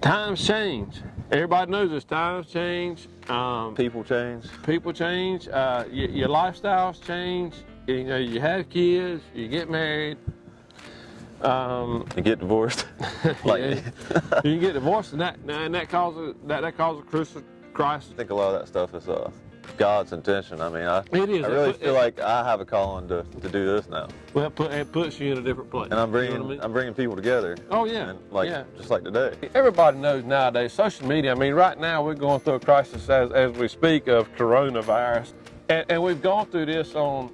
Times change. Everybody knows this. Times change. People change. People change. Your lifestyles change. You know, you have kids. You get married. You get divorced. Like you get divorced, and that causes a crisis. I think a lot of that stuff is God's intention. I mean, I really feel like I have a calling to do this now. Well, it puts you in a different place. And I'm bringing you know what I mean? I'm bringing people together. Oh yeah. And just like today. Everybody knows nowadays social media. I mean, right now we're going through a crisis as we speak of coronavirus, and we've gone through this on.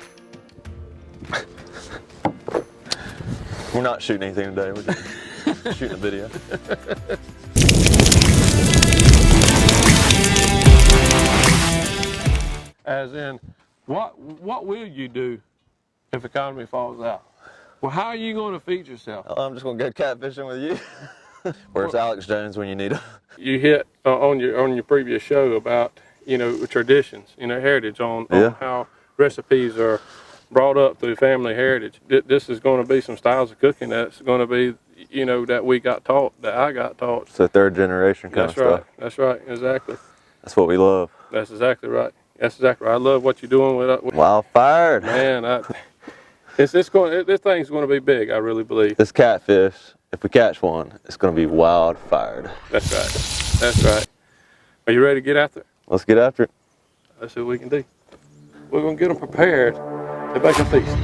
We're not shooting anything today. We're just shooting a video. As in, what will you do if the economy falls out? Well, how are you going to feed yourself? I'm just going to go catfishing with you. Where's Alex Jones when you need him? You hit on your previous show about, you know, traditions, you know, heritage on how recipes are brought up through family heritage. This is going to be some styles of cooking that's going to be, you know, that we got taught, that I got taught. So third generation kind of stuff. That's right, exactly. That's what we love. That's exactly right. That's exactly right. I love what you're doing with WildFired. Man, this thing's going to be big, I really believe. This catfish, if we catch one, it's going to be WildFired. That's right. That's right. Are you ready to get after it? Let's get after it. Let's see what we can do. We're going to get them prepared to make a feast.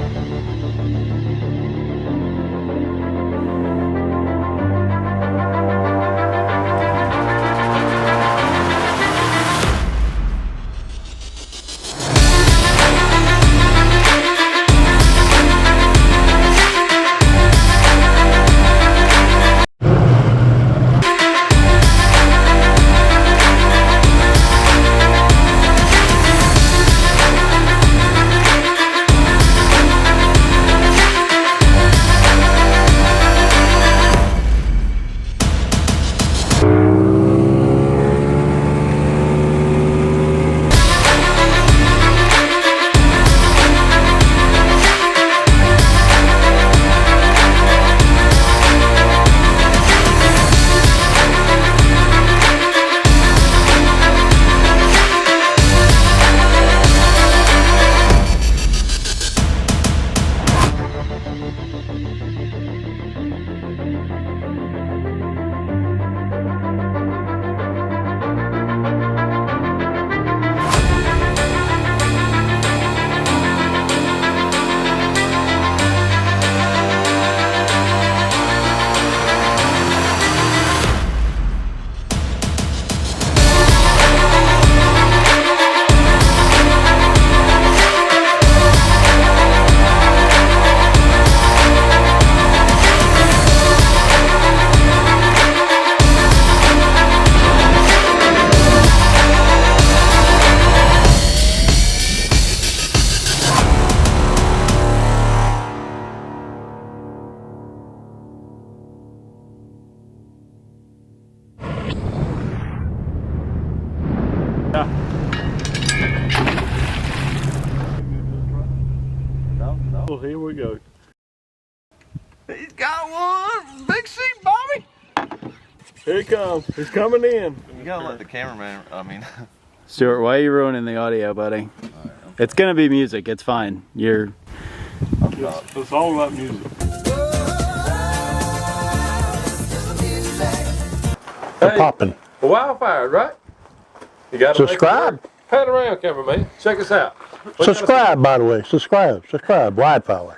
Well, here we go. He's got one. Big seat, Bobby. Here he comes. He's coming in. You gotta let the cameraman, Stuart, why are you ruining the audio, buddy? Right, it's gonna be music. It's fine. It's all about music. Hey, popping. WildFired, right? You got to subscribe. Pat around, cameraman. Check us out. Subscribe, by the way. Subscribe. WildFired.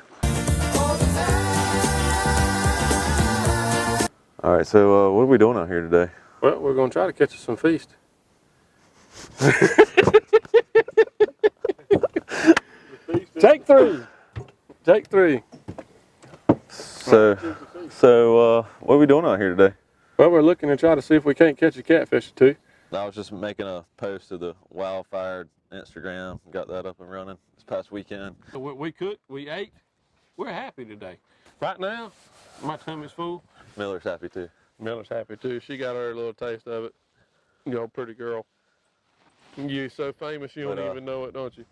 All right, so what are we doing out here today? Well, we're going to try to catch us some feast. Take three. Take three. So what are we doing out here today? Well, we're looking to try to see if we can't catch a catfish or two. I was just making a post to the WildFired Instagram. Got that up and running this past weekend. We cooked, we ate. We're happy today. Right now, my tummy's full. Miller's happy too. Miller's happy too. She got her little taste of it. You know, pretty girl. You're so famous you don't even know it, don't you?